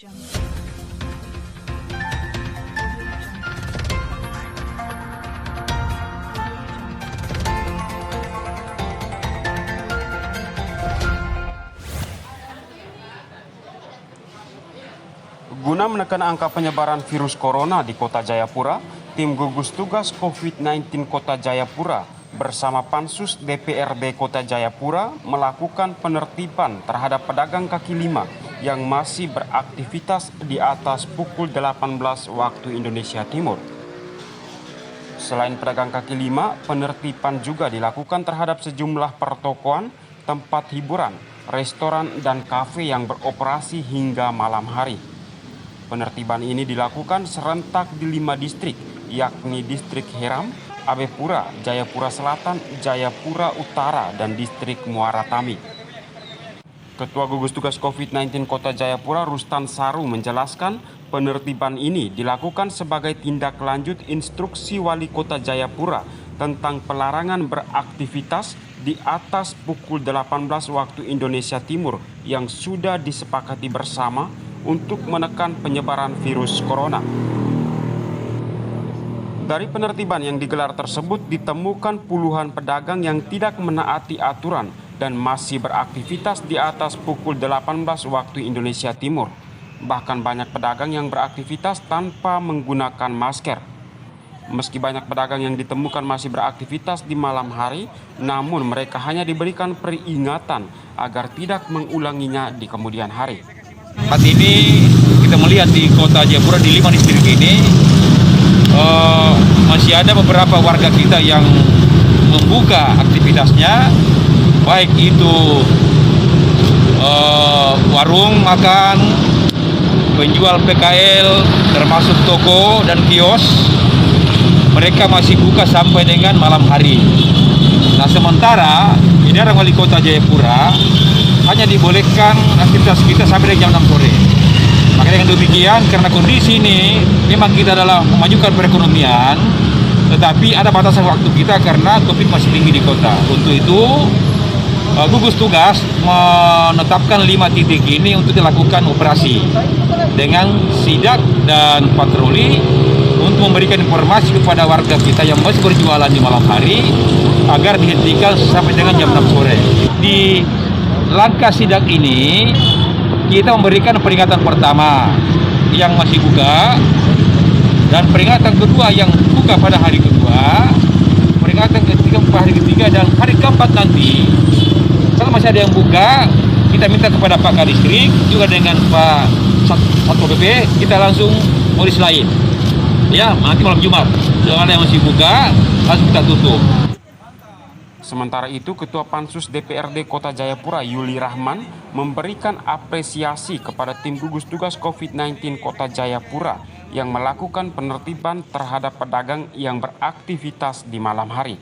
Guna menekan angka penyebaran virus corona di Kota Jayapura, tim gugus tugas COVID-19 Kota Jayapura bersama Pansus DPRD Kota Jayapura melakukan penertiban terhadap pedagang kaki lima yang masih beraktivitas di atas pukul 18 waktu Indonesia Timur. Selain pedagang kaki lima, penertiban juga dilakukan terhadap sejumlah pertokoan, tempat hiburan, restoran, dan kafe yang beroperasi hingga malam hari. Penertiban ini dilakukan serentak di 5 distrik, yakni Distrik Heram, Abepura, Jayapura Selatan, Jayapura Utara, dan Distrik Muara Tami. Ketua Gugus Tugas COVID-19 Kota Jayapura, Rustan Saru, menjelaskan penertiban ini dilakukan sebagai tindak lanjut instruksi Wali Kota Jayapura tentang pelarangan beraktivitas di atas pukul 18 waktu Indonesia Timur yang sudah disepakati bersama untuk menekan penyebaran virus corona. Dari penertiban yang digelar tersebut ditemukan puluhan pedagang yang tidak menaati aturan dan masih beraktivitas di atas pukul 18 waktu Indonesia Timur. Bahkan banyak pedagang yang beraktivitas tanpa menggunakan masker. Meski banyak pedagang yang ditemukan masih beraktivitas di malam hari, namun mereka hanya diberikan peringatan agar tidak mengulanginya di kemudian hari. Saat ini kita melihat di Kota Jayapura di 5 distrik ini masih ada beberapa warga kita yang membuka aktivitasnya, baik itu warung makan, penjual PKL, termasuk toko dan kios. Mereka masih buka sampai dengan malam hari. Nah, sementara edaran Wali Kota Jayapura hanya dibolehkan aktivitas kita sampai jam 6 sore. Maka dengan demikian, karena kondisi ini memang kita adalah memajukan perekonomian, tetapi ada batasan waktu kita karena COVID masih tinggi di kota. Untuk itu, gugus tugas menetapkan 5 titik ini untuk dilakukan operasi dengan sidak dan patroli untuk memberikan informasi kepada warga kita yang masih berjualan di malam hari agar dihentikan sampai dengan jam 6 sore. Di langkah sidak ini kita memberikan peringatan pertama yang masih buka dan peringatan kedua yang buka pada hari kedua, peringatan ketiga pada hari ketiga, dan hari keempat nanti kalau masih ada yang buka kita minta kepada Pak Kadistrik juga dengan Pak Satpol PP kita langsung polis lain. Ya, nanti malam Jumat soalnya yang masih buka langsung kita tutup. Sementara itu, Ketua Pansus DPRD Kota Jayapura, Yuli Rahman, memberikan apresiasi kepada tim gugus tugas COVID-19 Kota Jayapura yang melakukan penertiban terhadap pedagang yang beraktivitas di malam hari.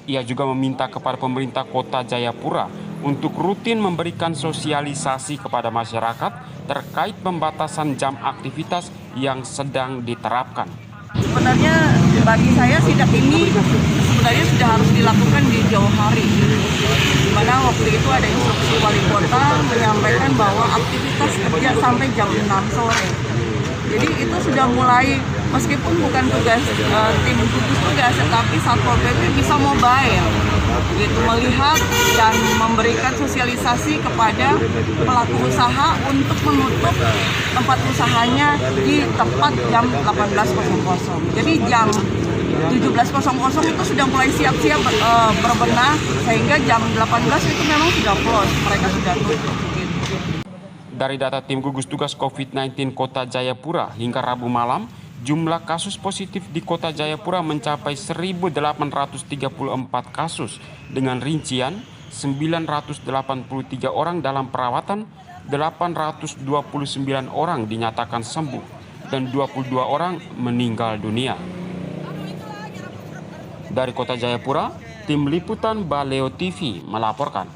Ia juga meminta kepada pemerintah Kota Jayapura untuk rutin memberikan sosialisasi kepada masyarakat terkait pembatasan jam aktivitas yang sedang diterapkan. Sebenarnya bagi saya sidak ini sebenarnya sudah harus dilakukan di jauh hari, di mana waktu itu ada instruksi wali kota menyampaikan bahwa aktivitas kerja sampai jam 6 sore. Jadi itu sudah mulai, meskipun bukan tugas tim gugus tugas, tetapi Satpol PP bisa mobile, gitu, melihat dan memberikan sosialisasi kepada pelaku usaha untuk menutup tempat usahanya di tepat jam 18.00. Jadi jam 17.00 itu sudah mulai siap-siap berbenah, sehingga jam 18 itu memang sudah close, mereka sudah tutup. Dari data tim gugus tugas COVID-19 Kota Jayapura hingga Rabu malam, jumlah kasus positif di Kota Jayapura mencapai 1.834 kasus dengan rincian 983 orang dalam perawatan, 829 orang dinyatakan sembuh, dan 22 orang meninggal dunia. Dari Kota Jayapura, tim liputan Baleo TV melaporkan.